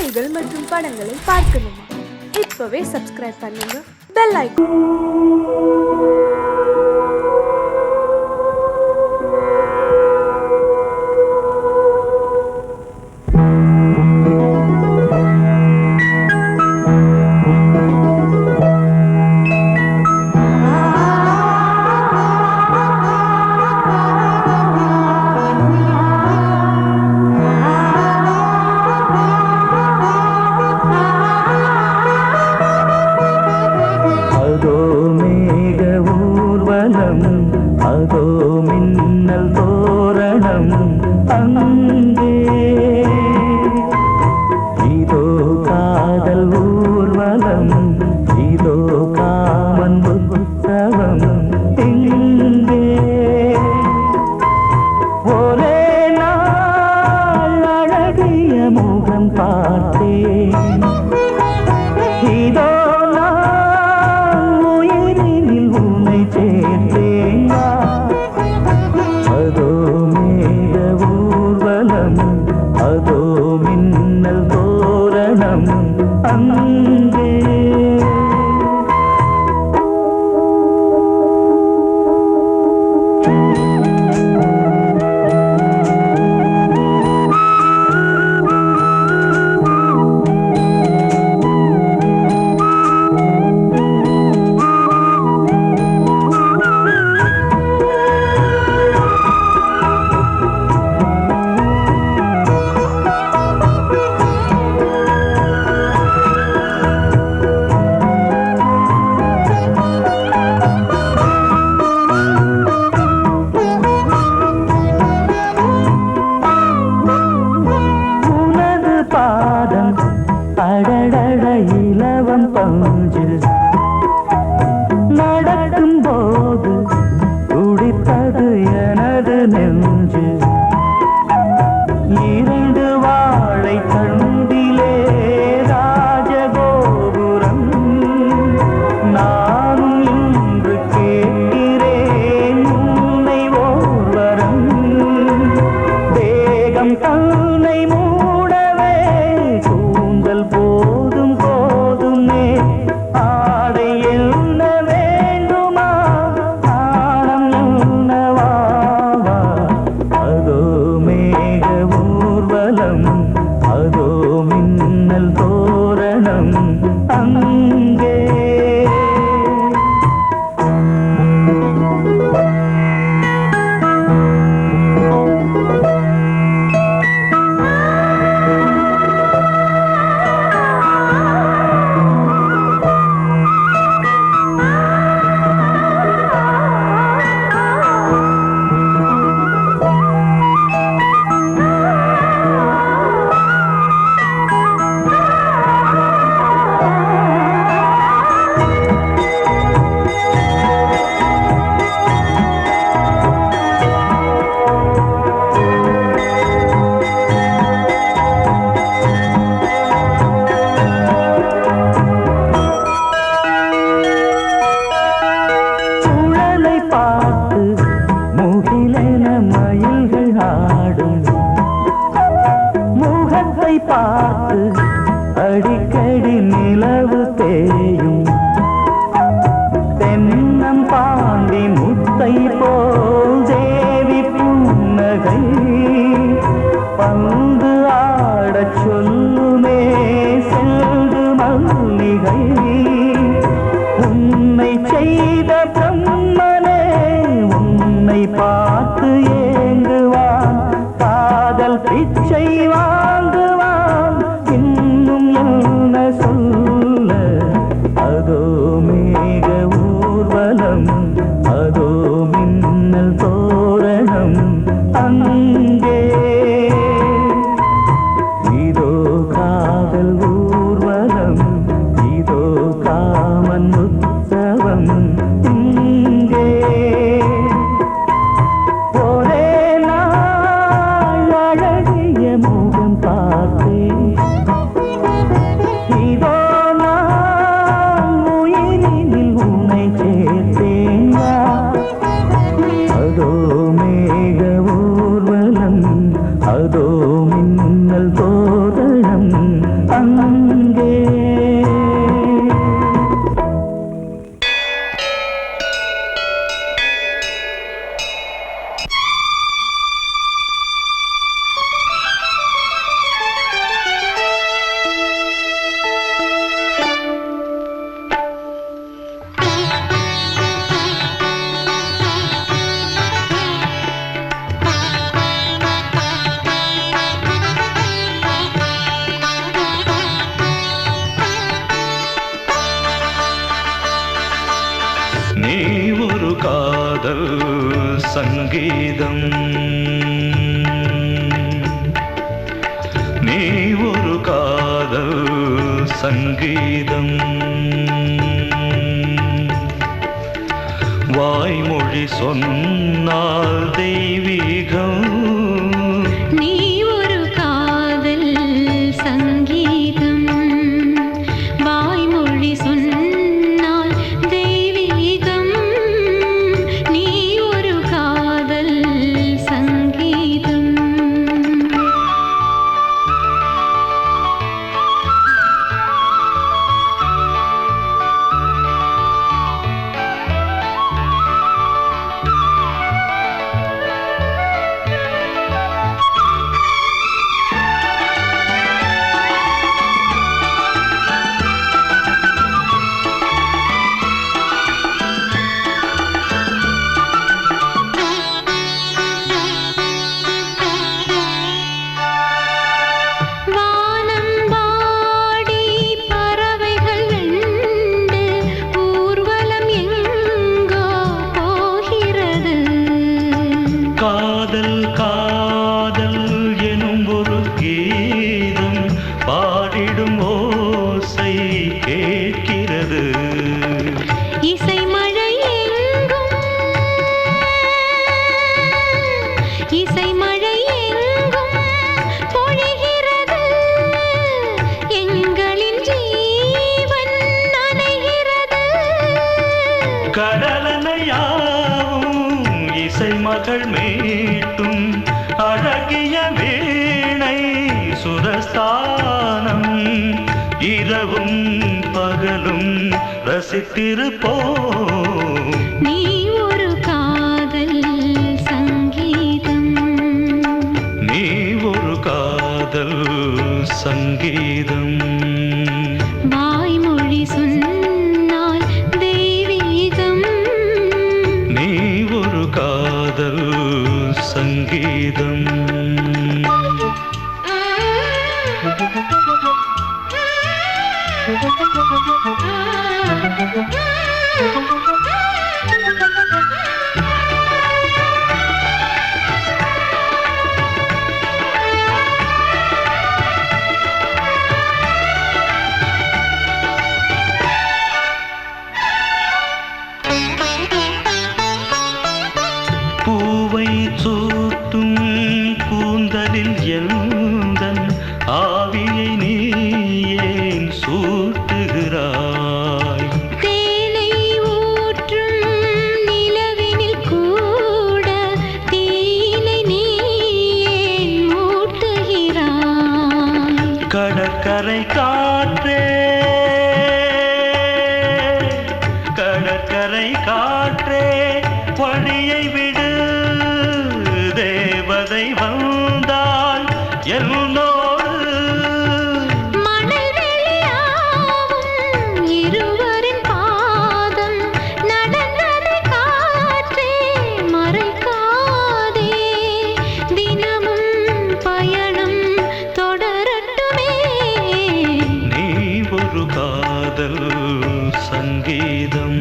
செய்திகள் மற்றும் படங்களை பார்க்கணுமா? இப்பவே சப்ஸ்கிரைப் பண்ணுங்க, பெல் ஐகான். அதோ மின்னல் தோரணம் அங்கே, இதோ காதல் ஊர்வலம், இதோ காமன் உற்சவம் எங்கே. ஒரே நாள் அழகிய முகம் பார்த்தேன், இதோ அதோ மின்னல் தோரணம் அங்கே. அடடட இலவம் பஞ்சில் நடக்கும் போது துடித்தது எனது நெஞ்சு. இரண்டு வாழை தண்டிலே ராஜகோபுரம், நானும் இன்று கேட்கிறேன் உன்னை ஓர்வரம். தேகம் தன்னை மூடவே கூந்தல் போதும் போதுமே, ஆடை என்ன வேண்டுமா, ஆடம் என்னவாவா. அதோ மேக ஊர்வலம், அதோ மின்னல் தோரணம் அங்கே. மயில்கள் ஆடும் முகத்தை பார்த்து அடிக்கடி நிலவு தேயும். தென்னம் பாண்டி முத்தை போல் தேவி புன்னகை, பந்து ஆடச் சொல்லுமே செல்து மல்லிகை. உன்னை செய்த பிரம்மனே உன்னை பார்த்து ஏங்குவான், காதல் பிச்சை வாங்குவான், இன்னும் என்ன சொல்ல. அதோ மேக ஊர்வலம், அதோ மின்னல் தோரணம் அங்கே. அங்கே. நீ ஒரு காதல் சங்கீதம், நீ ஒரு காதல் சங்கீதம், வாய்மொழி சொன்னால் தெய்வீகம். நீ ஒரு காதல் சங்கீதம், வாய்மொழி சொன்னால் தெய்வீகம். நீ ஒரு காதல் சங்கீதம். காதல் காதல் எனும் ஒரு கீதம் பாடிடும் ஓசை கேட்கிறது. இசை மழை எங்கும், இசை மழை எங்கும் பொழிகிறது. எங்களின் ஜீவன் நனைகிறது. கடலனையாவும் இசை மகள் மீட்டும் அழகிய வீணை சுரஸ்தானம். இரவும் பகலும் ரசித்திருப்போம். நீ ஒரு காதல் சங்கீதம், நீ ஒரு காதல் சங்கீதம், வாய்மொழி சொன்னால் தெய்வீகம். நீ ஒரு காதல் சங்கீதம். பூவை சூட்டும் கூந்தலில் எந்தன் ஆவியை நீ ஏன் சூட்டுகிறாய்? தேனை ஊற்றும் நிலவினில் கூட தீனை நீ ஏன் மூட்டுகிறாய்? கடற்கரை காற்றே, கடற்கரை காற்றே வழியை விடு. தேவதை வந்தால் என்னோடு மணல் வெளியாகும் இருவரின் பாதம் நடந்ததை காற்றே மறைக்காதே. தினமும் பயணம் தொடரட்டுமே. நீ ஒரு காதல் சங்கீதம்,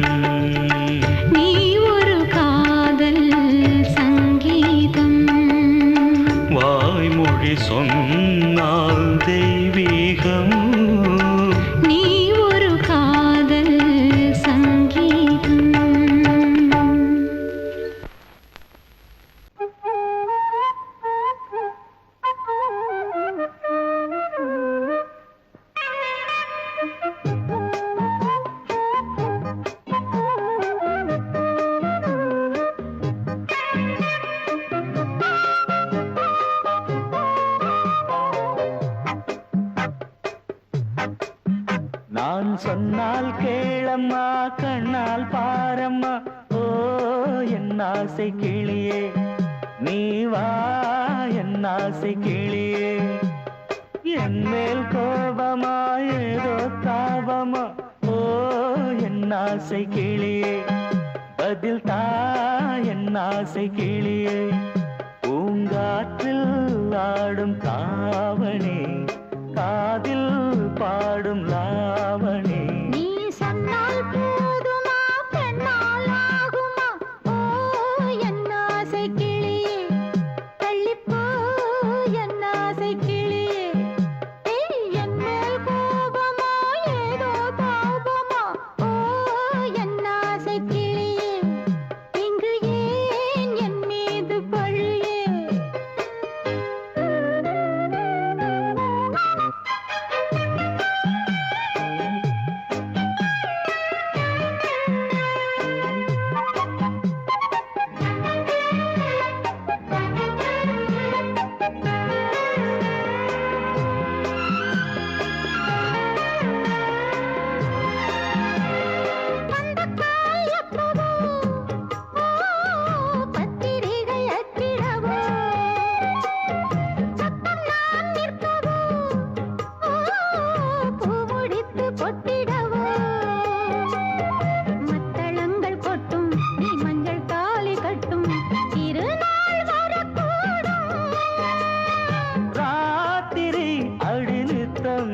நான் சொன்னால் கேளம்மா கண்ணால் பாரம்மா ஓ என் ஆசை கிளியே நீ வா என் ஆசை கிளியே என் மேல் கோபமா ஏதோ தாபமா ஓ என் ஆசை கிளியே பதில் தா என் ஆசை கிளியே பூங்காற்றில் ஆடும் தாவணி காதில் பாடும் லாவணி நீ சொன்னால் போதுமா பெண்ணால் ஆகுமா ஓ என் ஆசை கிளியே தள்ளிப்போ என் ஆசை கிளியே என் மேல் கோபமா ஏதோ தாபமா ஓ என் ஆசை கிளியே இங்கு ஏன் என் மீது பழியே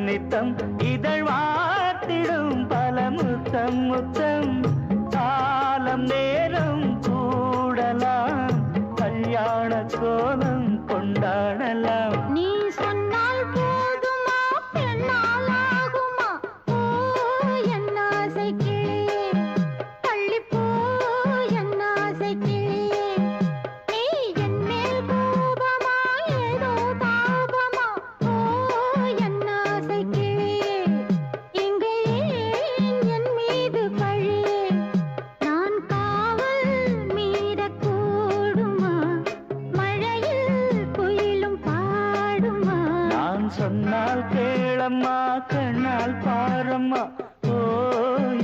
நித்தம் இதழ் வார்த்திடும் பல முத்தம் முத்தம் காலம் நேரம் கூடலாம் கல்யாண கோலம் கொண்டாடலாம் நீ சொன்னால் போதுமா பெண்ணால் ஆகுமா ஓ என் ஆசை கிளியே தள்ளிப்போ என் ஆசை கிளியே நீ என் மேல் கோபமா ஏதோ தாபமா ஓ என் ஆசை கிளியே இங்கே என் மீது பழியே நான் காவல் மீறக்கூடுமா மழையில் குயிலும் பாடுமா நான் சொன்னால் கேளம்மா கண்ணால் பாரம்மா ஓ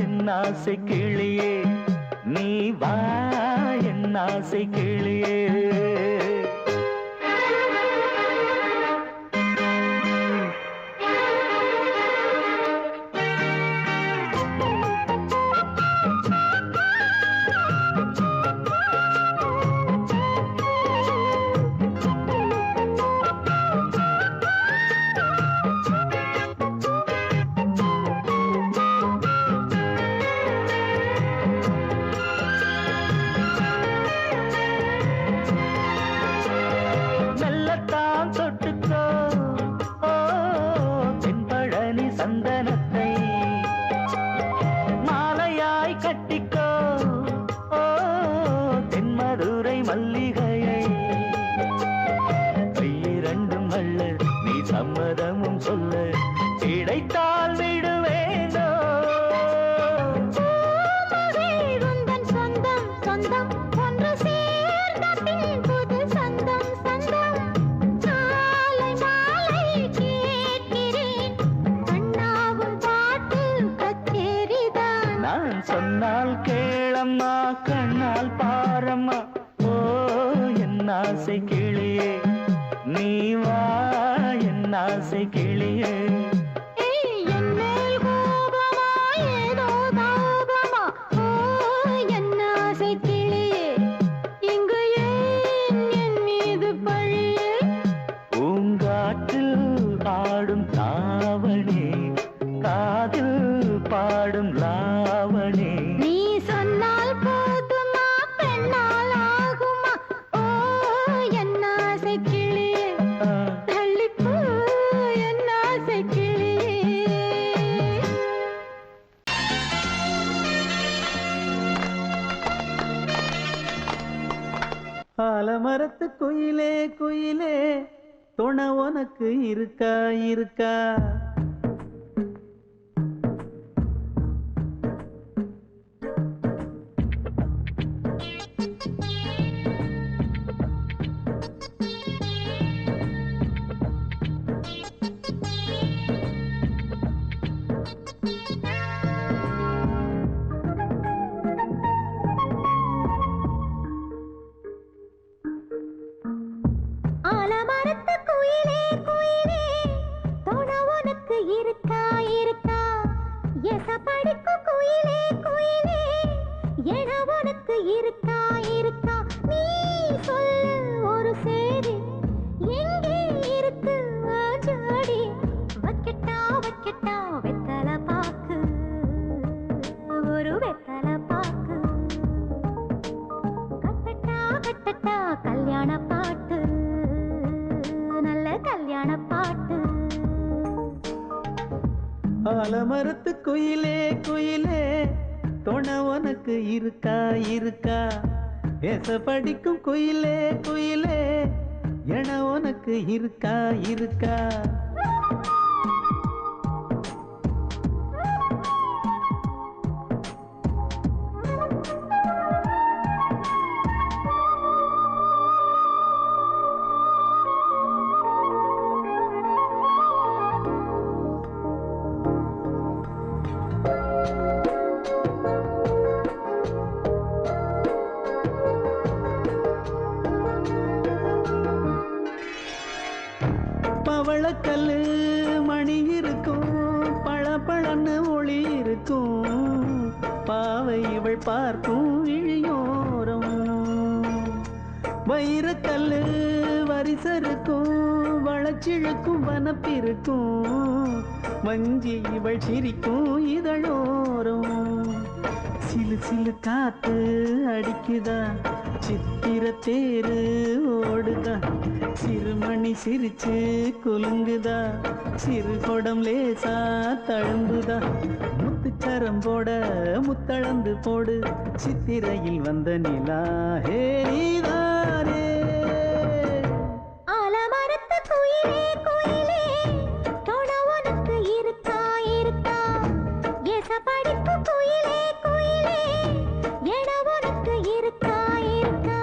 என் ஆசை கிளியே நீ வா என் ஆசை கிளியே மெல்லத்தான் தொட்டுக்கோ ஓ தென்பழனி சந்தனத்தை மாலையாய் கட்டிக்கோ ஓ தென்மதுரை மல்லிகையை கையிரண்டும் அல்ல நீ சம்மதமும் சொல்ல கிடைத்தால் விடுவேனோ உந்தன் சொந்தம் சொந்தம் ஒன்று சேர்ந்த பின் புது சொந்தம் சொந்தம் சாலை மாலை கேட்கிறேன் கண்ணாவும் பாட்டு கச்சேரிதான் நான் சொன்னால் கேளம்மா கண்ணால் பாரம்மா ஓ என் ஆசை கிளியே நீ வா என் ஆசை கிளியே என் மேல் கோபமா ஏதோ தாபமா ஓ என் ஆசை கிளியே இங்கு ஏன் என் மீது பழியே பூங்காற்றில் ஆடும் தாவணி காதில் பாடும் லாவணி நீ சொன்னால் போதுமா பெண்ணால் ஆகுமா ஓ என் ஆசை கிளியே தள்ளிப்போ என் ஆசை கிளியே ஆலமரத்து குயிலே குயிலே துணை உனக்கு இருக்கா இருக்கா இருக்கா இருக்கா எச படிக்கும் குயிலே குயிலே என உனக்கு இருக்கா இருக்கா நீ சொல்லு ஒரு சேதி எங்கே இருக்கு ஜோடி வைக்கட்டா வைக்கட்டா வெத்தலை பாக்கு ஒரு வெத்தலை பாக்கு கட்டட்டா கட்டட்டா கல்யாண பாட்டு நல்ல கல்யாண பாட்டு ஆலமரத்து குயிலே குயிலே துணை உனக்கு இருக்கா இருக்கா ஏச படிக்கும் குயிலே குயிலே என உனக்கு இருக்கா இருக்கா பவளக்கல்லு மணி இருக்கும் பளபளன்னு ஒளி இருக்கும் பாவை இவள் பார்க்கும் இழியோரம் வைரக்கல்லு வரிசருக்கும் வளச்சிழுக்கும் வனப்பிருக்கும் வஞ்சி இவள் சிரிக்கும் இதழோரம் சிலு சிலு காத்து அடிக்குதா சித்திர தேரு ஓடுதா சிறுமணி சிரிச்சு குலுங்குதா சிறு கொடம் லேசா தழும்புதா முத்துச்சரம் போட முத்தளந்து போடு சித்திரையில் வந்த நிலா ஹே நீதானே ஆலமரத்து குயிலே குயிலே துணை உனக்கு இருக்கா இருக்கா எச படிக்கும் குயிலே குயிலே என உனக்கு இருக்கா இருக்கா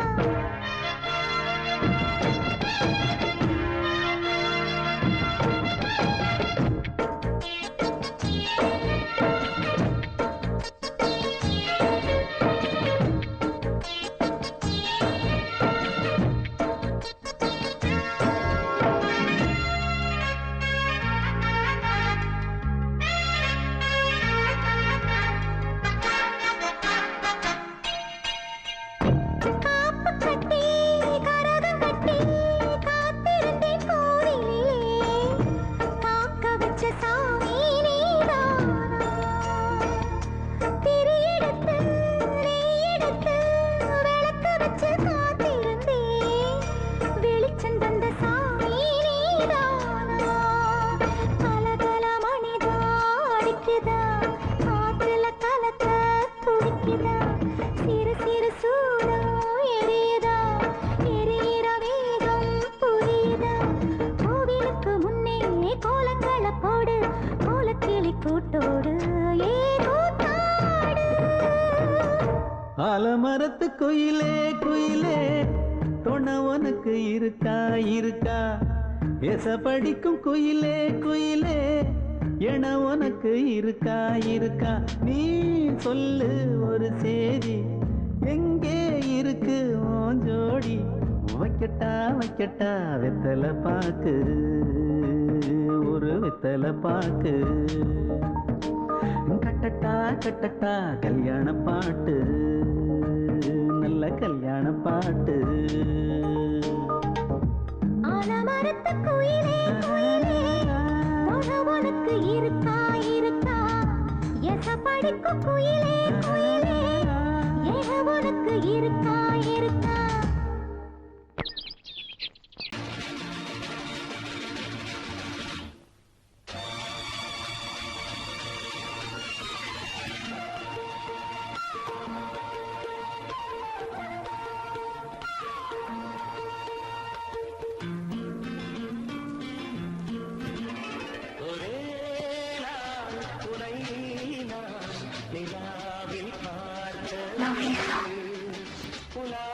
காப்பு கட்டி கரகம் கட்டி காத்திருந்தேன் கோவிலிலே காக்க வச்ச சாமி நீதானா திரி எடுத்து நெய் எடுத்து விளக்கு வச்சு காத்திருந்தேன் வெளிச்சம் தந்த சாமி நீதானா கலகல மணிதா அடிக்குதா காத்துல கலக்க துடிக்குதா சிறு சிறு சூடம் எரியுதா எரியிற வேகம் புரியுதா கோவிலுக்கு முன்னே கோலங்களை போடு கோலக்கிளி கூட்டோடு ஏதோ தாடு ஆலமரத்து குயிலே குயிலே துணை உனக்கு இருக்கா இருக்கா ஏச படிக்கும் குயிலே குயிலே என உனக்கு இருக்கா இருக்கா நீ சொல்லு ஒரு சேதி எங்கே இருக்கு உன் ஜோடி வைக்கட்டா வைக்கட்டா வெத்தலை பாக்கு ஒரு வெத்தலை பாக்கு கட்டட்டா கட்டட்டா கல்யாண பாட்டு நல்ல கல்யாண பாட்டு ஆலமரத்து குயிலே குயிலே துணை உனக்கு இருக்கா இருக்கா எச படிக்கும் குயிலே குயிலே என உனக்கு இருக்கா இருக்கா புலா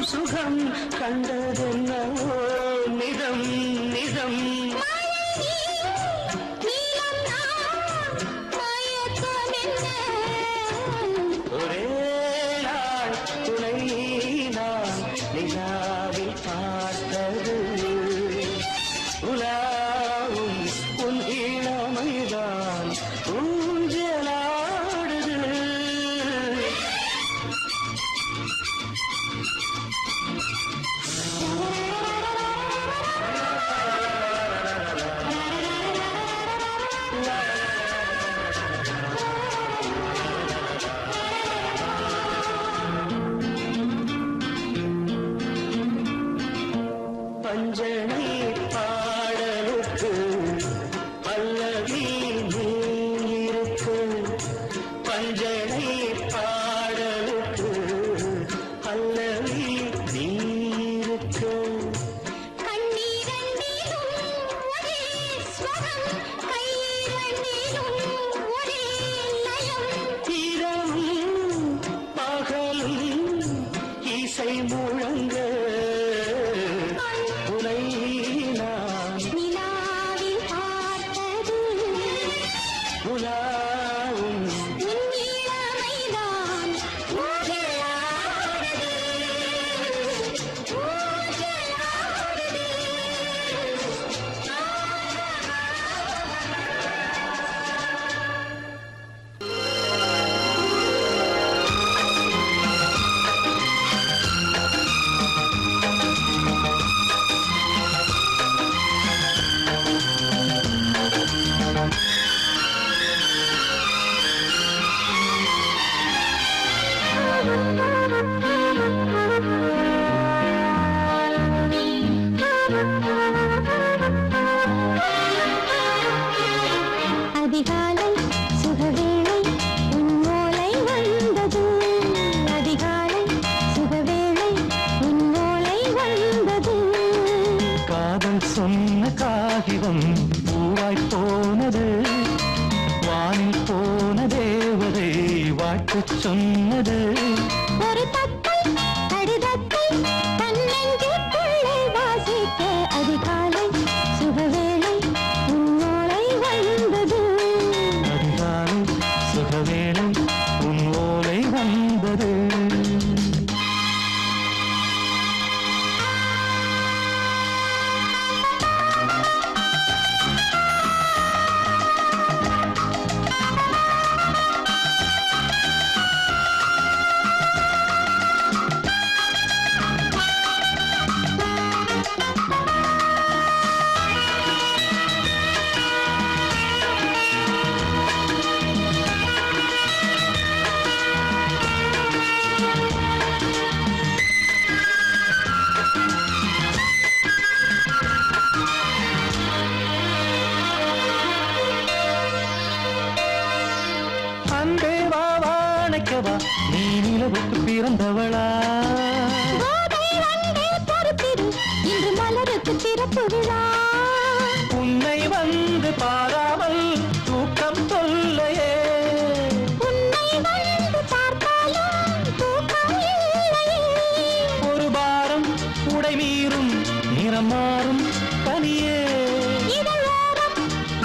சுகம் கண்டதென்னவோ நிதம் நிதம் ஒரே நாள் துணை நான் நிலாவில் பார்த்தது உலாவும் உன் இளமைதான் ஊஞ்சலாடுது பஞ்சனை பாடலுக்கு பல்லவி நீருக்கு பஞ்சனை பாடலுக்கு பல்லவி நீருக்கு இரவும் பகலும் இசை முழங்க உனை நான் உலாவும் அதிகாலை சுகவேளை உன் ஓலை வந்தது அதிகாலை சுகவேளை உன் ஓலை வந்தது காதல் சொன்ன காகிதம் பூவாய் போனது வானில் போன தேவதை வாழ்த்துச் சொன்னது ஒரு தத்தை கடிதத்தை தன்னெஞ்சுக்குள்ளே வாசிக்க அதிகாலை சுகவேளை உன் ஓலை வந்தது அதிகாலை சுகவேளை உன் ஓலை வந்தது அன்பே வா வாழைக்கவா நீ நிலவுக்கு பிறந்தவளா கோதை வந்தே பொறுத்திரு இன்று மலருக்கு திறப்பு விழா உன்னை வந்து பாராமல் தூக்கம் தொல்லையே உன்னை வந்து பார்த்தாலும் தூக்கம் இல்லையே ஒரு பாரம் உடை மீறும் நிறம் மாறும் பனியே இதழோரம்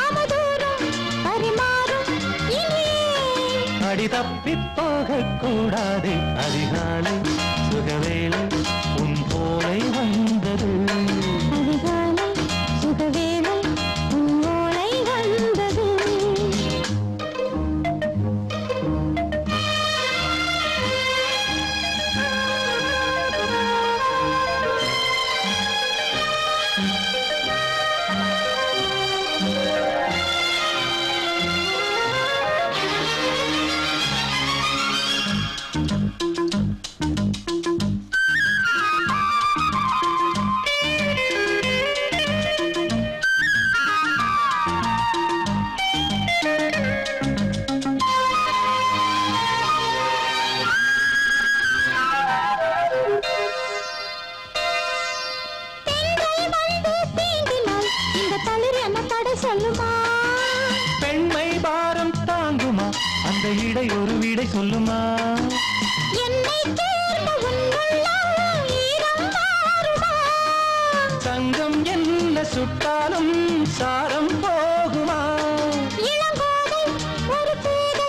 அமுதூரம் பரிமாறும் இனியே அடி தப்பிப் போகக் கூடாது அதிகாலை சுகவேளை உன் போலை வந்தது அதிகாலை சுகவேளை உன் ஓலை வந்தது சொல்லுமா பெண்மை பாரம் தாங்குமா அந்த இடை ஒரு விடை சொல்லுமா என்னை தேர்ந்த உன் உள்ளம் சுட்டாலும் சாரம் போகுமா இளங்கோதை ஒரு பேதை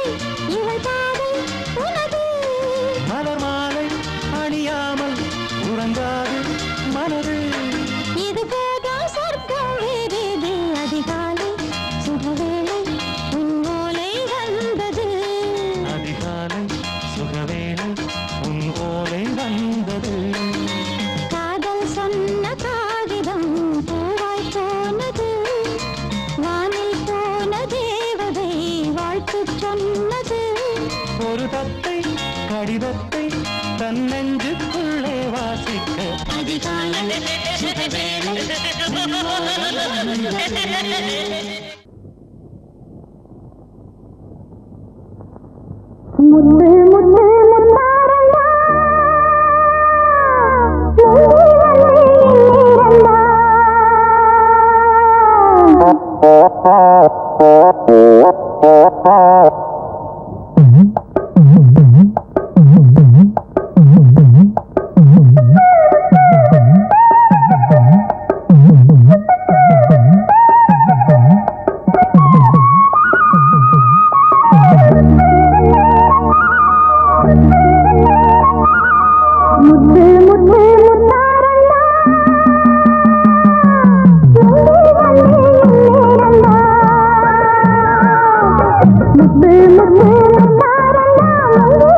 இவள் பாதை உனது மலர் மாலை அணியாமல் உறங்காது மனது இது போதும் சொர்க்கம் வேறேது அதிகாலை சுகவேளை உன் ஓலை வந்தது அதிகாலை சுகவேளை உன் ஓலை வந்தது காதல் சொன்ன காகிதம் பூவாய் போனது வானில் போன தேவதை வாழ்த்து சொன்னது ஒரு தத்தை கடிதத்தை தன் நெஞ்சுக்குள்ளே வாசிக்க அதிகாலை சுகவேளை உன் ஓலை வந்தது முத்து முத்து முத்தாரண்டா முத்து முத்து முத்தாரண்டா முத்து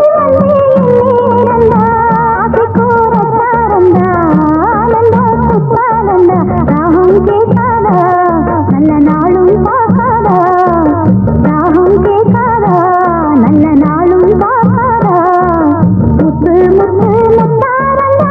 முத்து முத்தாரண்டா ராகம் கேட்காதா நல்ல நாளும் பார்க்காதா ராகம் கேட்காதா நல்ல நாளும் பார்க்காதா முத்து முத்து முத்தாரண்டா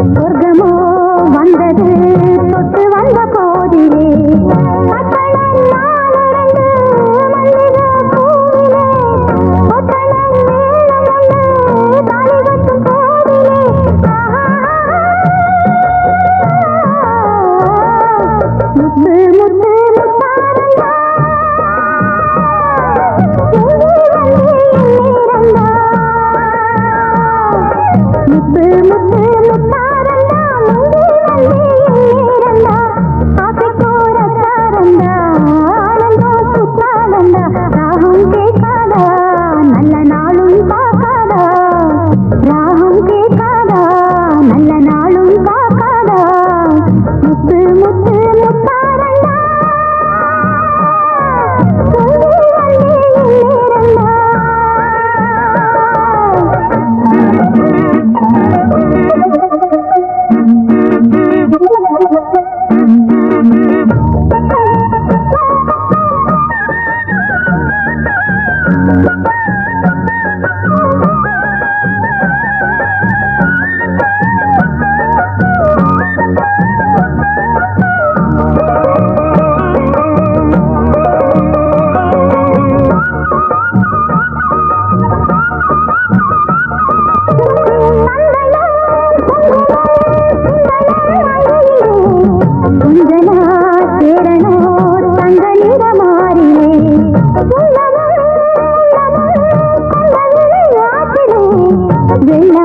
சொர்க்கமோ வந்தது தொட்டு வந்த போதிலே முத்து முத்து முத்தாரண்டா முந்தேரண்டா ஆசை கோரத்தாரண்டா ஆனந்தா சுத்தாரண்டா ராகம் கேட்காதா நல்ல நாளும் பார்க்காதா ராகம் கேட்காதா நல்ல நாளும் பார்க்காதா முத்து முத்து முத்தாரண்டா முந்தேரண்டா வெள்ள